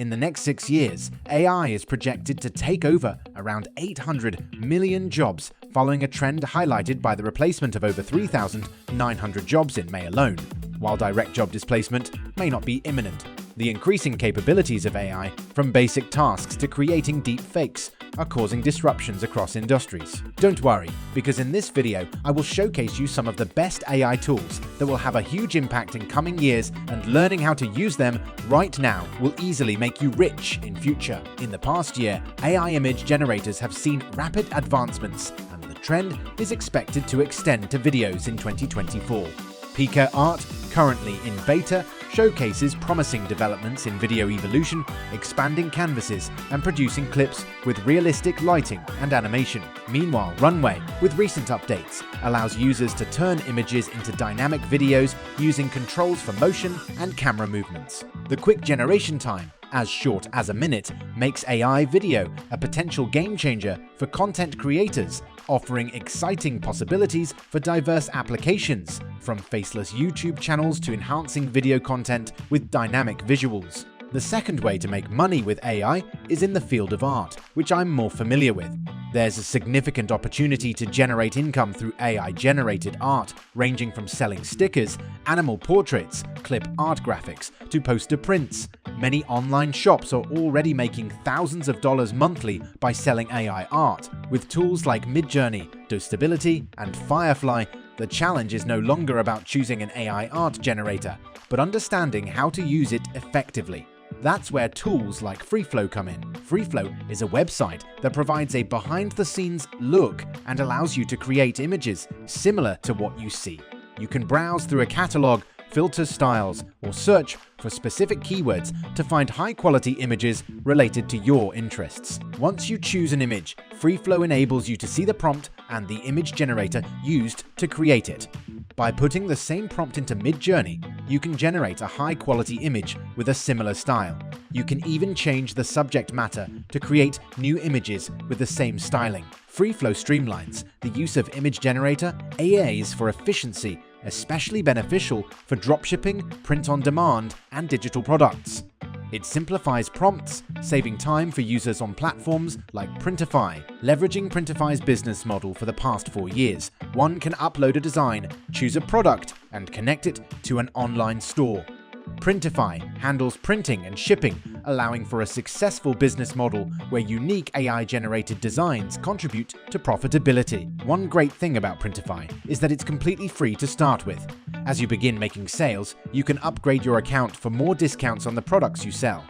In the next 6 years, AI is projected to take over around 800 million jobs, following a trend highlighted by the replacement of over 3,900 jobs in May alone. While direct job displacement may not be imminent, the increasing capabilities of AI, from basic tasks to creating deep fakes, are causing disruptions across industries. Don't worry, because in this video, I will showcase you some of the best AI tools that will have a huge impact in coming years, and learning how to use them right now will easily make you rich in future. In the past year, AI image generators have seen rapid advancements, and the trend is expected to extend to videos in 2024. Pika Art, currently in beta, showcases promising developments in video evolution, expanding canvases, and producing clips with realistic lighting and animation. Meanwhile, Runway, with recent updates, allows users to turn images into dynamic videos using controls for motion and camera movements. The quick generation time, as short as a minute, makes AI video a potential game changer for content creators, offering exciting possibilities for diverse applications, from faceless YouTube channels to enhancing video content with dynamic visuals. The second way to make money with AI is in the field of art, which I'm more familiar with. There's a significant opportunity to generate income through AI-generated art, ranging from selling stickers, animal portraits, clip art graphics, to poster prints. Many online shops are already making thousands of dollars monthly by selling AI art. With tools like Midjourney, Dostability, and Firefly, the challenge is no longer about choosing an AI art generator, but understanding how to use it effectively. That's where tools like FreeFlow come in. FreeFlow is a website that provides a behind-the-scenes look and allows you to create images similar to what you see. You can browse through a catalog, filter styles, or search for specific keywords to find high-quality images related to your interests. Once you choose an image, FreeFlow enables you to see the prompt and the image generator used to create it. By putting the same prompt into Midjourney, you can generate a high-quality image with a similar style. You can even change the subject matter to create new images with the same styling. FreeFlow streamlines the use of image generator AIs for efficiency, especially beneficial for dropshipping, print-on-demand, and digital products. It simplifies prompts, saving time for users on platforms like Printify. Leveraging Printify's business model for the past 4 years, one can upload a design, choose a product, and connect it to an online store. Printify handles printing and shipping, allowing for a successful business model where unique AI-generated designs contribute to profitability. One great thing about Printify is that it's completely free to start with. As you begin making sales, you can upgrade your account for more discounts on the products you sell.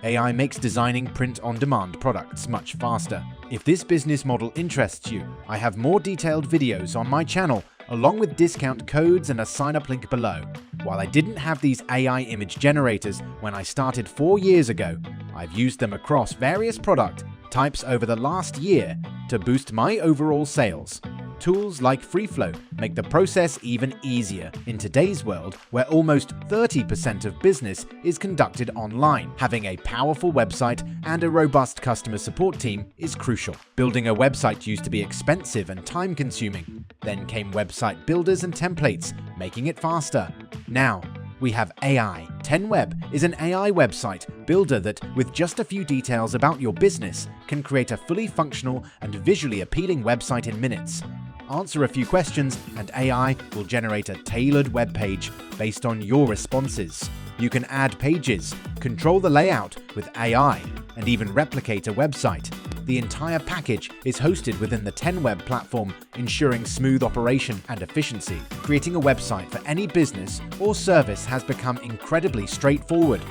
AI makes designing print-on-demand products much faster. If this business model interests you, I have more detailed videos on my channel, along with discount codes and a sign-up link below. While I didn't have these AI image generators when I started 4 years ago, I've used them across various product types over the last year to boost my overall sales. Tools like FreeFlow make the process even easier. In today's world, where almost 30% of business is conducted online, having a powerful website and a robust customer support team is crucial. Building a website used to be expensive and time-consuming. Then came website builders and templates, making it faster. Now, we have AI. 10Web is an AI website builder that, with just a few details about your business, can create a fully functional and visually appealing website in minutes. Answer a few questions and AI will generate a tailored web page based on your responses. You can add pages, control the layout with AI, and even replicate a website. The entire package is hosted within the 10Web platform, ensuring smooth operation and efficiency. Creating a website for any business or service has become incredibly straightforward.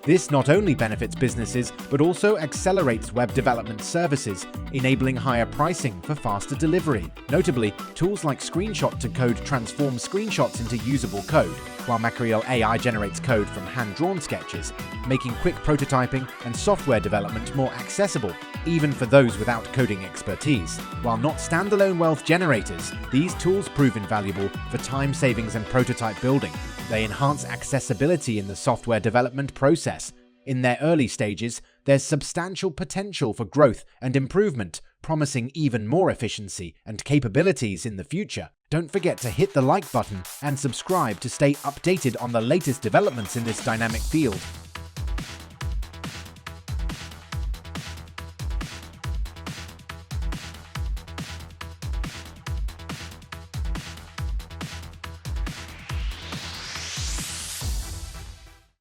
This not only benefits businesses, but also accelerates web development services, enabling higher pricing for faster delivery. Notably, tools like Screenshot to Code transform screenshots into usable code, while Macreal AI generates code from hand-drawn sketches, making quick prototyping and software development more accessible, even for those without coding expertise. While not standalone wealth generators, these tools prove invaluable for time savings and prototype building. They enhance accessibility in the software development process. In their early stages, there's substantial potential for growth and improvement, promising even more efficiency and capabilities in the future. Don't forget to hit the like button and subscribe to stay updated on the latest developments in this dynamic field.